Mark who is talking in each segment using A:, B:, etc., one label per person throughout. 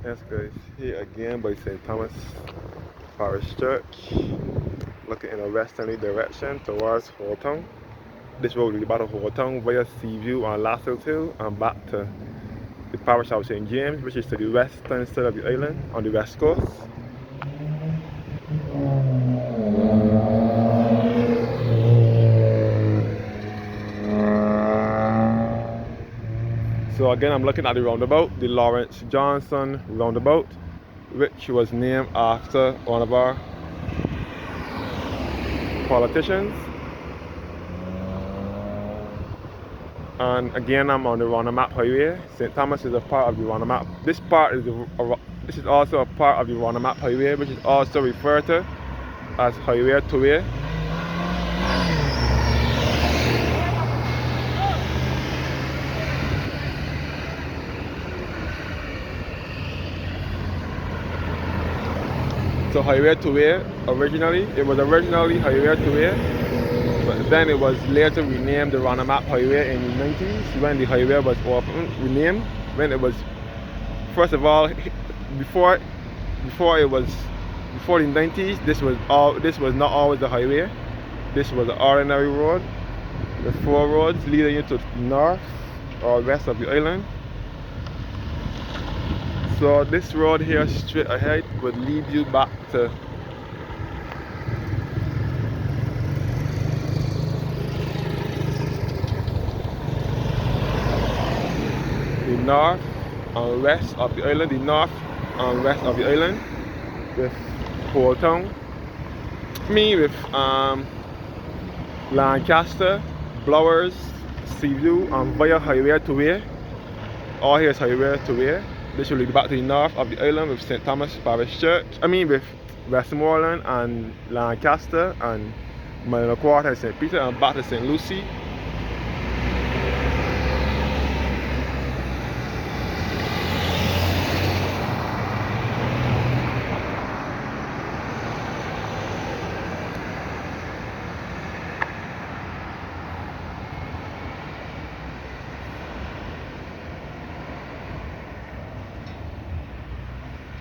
A: Yes, guys, here again by St. Thomas Parish Church, looking in a westerly direction towards Town. This road will lead back to Town via Seaview and Lascelles Hill and back to the parish of St. James, which is to the western side of the island on the west coast. So again, I'm looking at the roundabout, the Lawrence Johnson Roundabout, which was named after one of our politicians. And again, I'm on the Roundabouts Highway. St. Thomas is a part of the Roundabouts. This is also a part of the Roundabouts Highway, which is also referred to as Highway 2A. So Highway 2A, it was originally Highway 2A, but then it was later renamed the Roundabouts Highway in the 90s when the highway was renamed. When it was, first of all, before the 90s, this was not always a highway. This was an ordinary road with four roads leading you to the north or west of the island. So this road here straight ahead would lead you back to the north and west of the island, with Town. With Lancaster, Blowers, Seaview, and via Highway 2A. All here is Highway 2A. This will lead back to the north of the island with St. Thomas Parish Church. With Westmoreland and Lancaster and Minor Quarter and St. Peter and back to St. Lucie.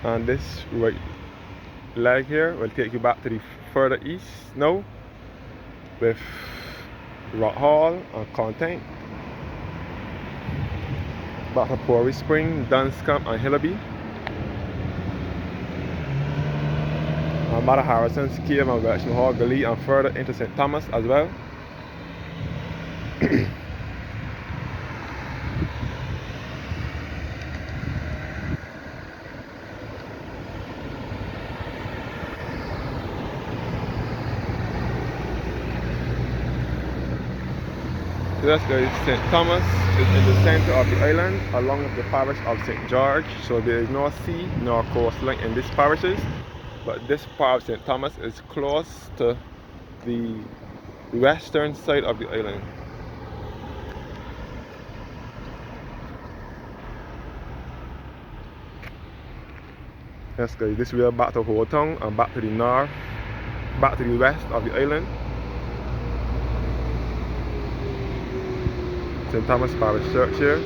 A: And this right leg here will take you back to the further east now with Rock Hall and Content, back to Parish Spring, Dunscombe and Hillaby, and back to Harrison's Cave and Wexham Hall Gully and further into St. Thomas as well. Yes, guys, St. Thomas is in the center of the island along with the parish of St. George. So there is no sea nor coastline in these parishes, but this part of St. Thomas is close to the western side of the island. Yes, guys, this way back to Town and back to the north, back to the west of the island. St. Thomas Parish Church here.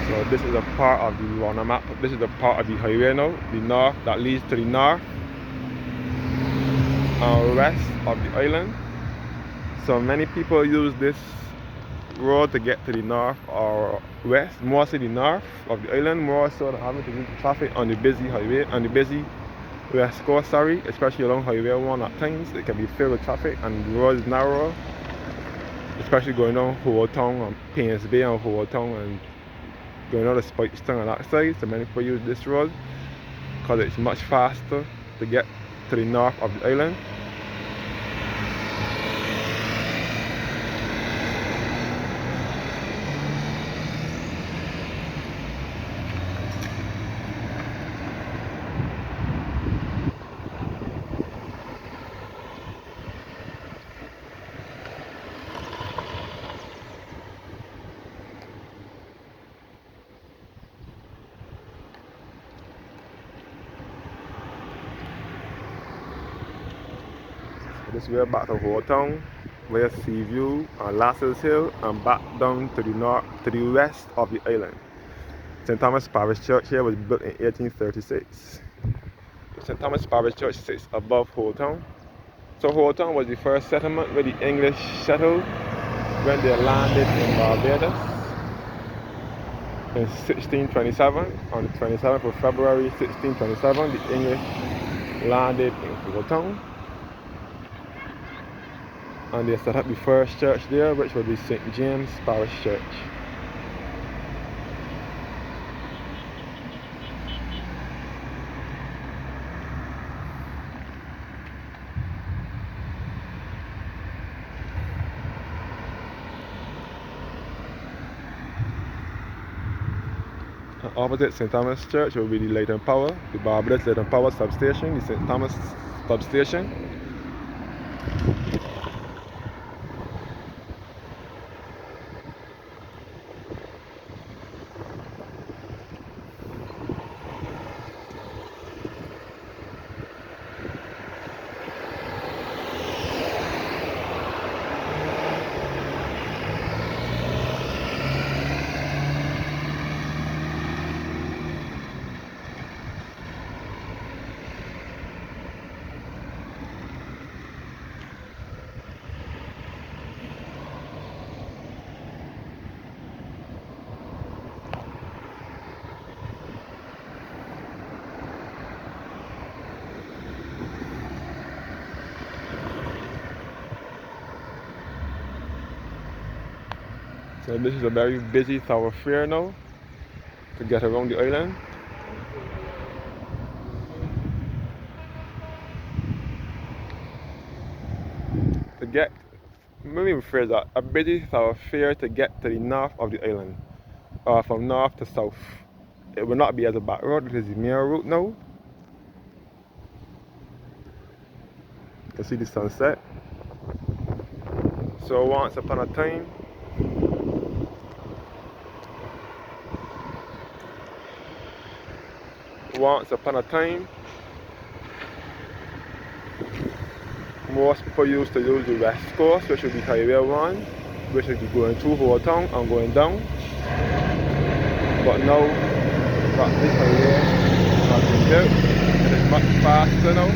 A: So this is a part of the Roundabouts. This is a part of the highway now, the north that leads to the north and west of the island. So many people use this road to get to the north or west, mostly the north of the island, more so than having to use traffic on the busy highway, on the busy west coast, especially along Highway 1 at times. It can be filled with traffic and the road is narrow, especially going down Town and Paynes Bay and Town and going on the Spikestown on that side. So many people use this road because it's much faster to get to the north of the island. This way back to Old Town, via Sea View and Lasses Hill, and back down to the north, to the west of the island. St. Thomas Parish Church here was built in 1836. St. Thomas Parish Church sits above Old Town. So Old Town was the first settlement where the English settled when they landed in Barbados in 1627. On the 27th of February 1627, the English landed in Old Town, and they set up the first church there, which would be St. James Parish Church. Opposite St. Thomas Church will be the Light Power, the Barbados Light Power substation, the St. Thomas substation. So this is a very busy thoroughfare now to get around the island. To get, maybe rephrase that, a busy thoroughfare to get to the north of the island, or from north to south. It will not be as a back road, it is the main route now. You can see the sunset. So once upon a time, most people used to use the west coast, which would be Highway 1, which would be going through Old Town and going down. But now that this highway has been built, it is much faster now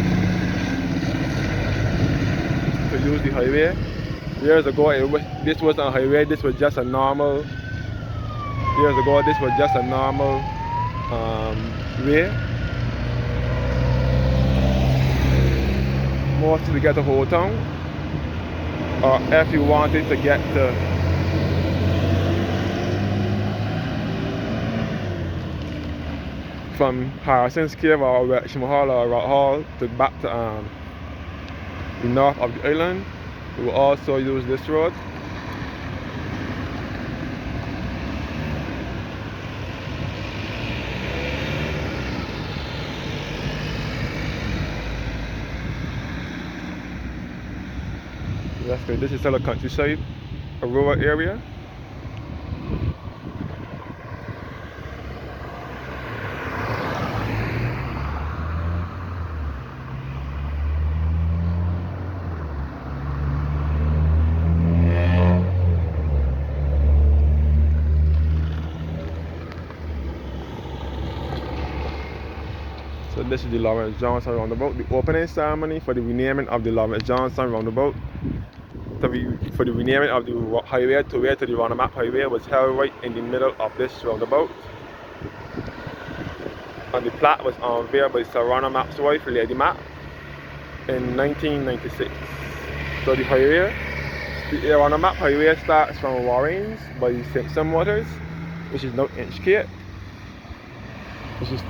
A: to use the highway. Years ago, this wasn't a highway, this was just a normal, way. Mostly to get to Old Town, or if you wanted to get to from Harrison's Cave or Wrexham Hall or Rock Hall to back to the north of the island, you will also use this road. That's good. This is still a countryside, a rural area. So this is the Lawrence Johnson Roundabout, the opening ceremony for the renaming of the Lawrence Johnson Roundabout. For the renaming of the highway to the Roundabouts Highway was held right in the middle of this roundabout. And the plaque was unveiled by Sir Roundabouts' wife, Lady Mapp, in 1996. So the highway, the Roundabouts Highway starts from Warrens by Simpson Waters, which is now Inchcape, which is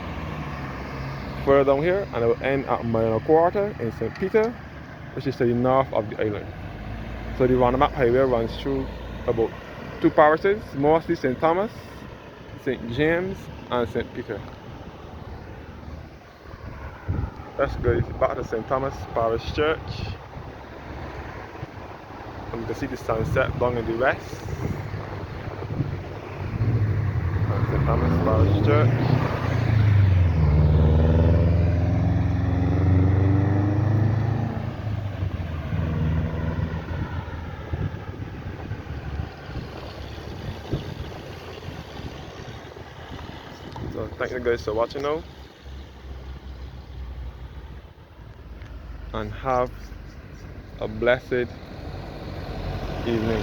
A: further down here, and it will end at Mile Quarter in St. Peter, which is to the north of the island. So the Roundabout Highway runs through about 2 parishes, mostly St. Thomas, St. James, and St. Peter. That's good. Back to St. Thomas Parish Church. And you can see the sunset down in the west. And St. Thomas Parish Church. Thank you guys for watching now, and have a blessed evening.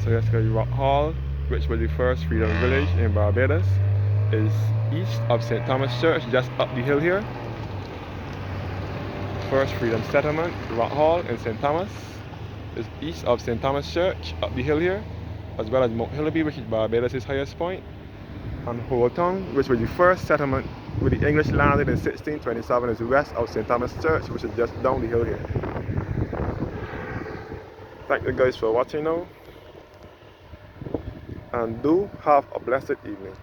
A: So yesterday Rock Hall, which was the first freedom village in Barbados, is east of St. Thomas Church, just up the hill here. First freedom settlement, Rock Hall in St. Thomas, is east of St. Thomas Church, up the hill here, as well as Mount Hillaby, which is Barbados' highest point, and Holton, which was the first settlement with the English landed in 1627, is west of St. Thomas Church, which is just down the hill here. Thank you guys for watching now, and do have a blessed evening.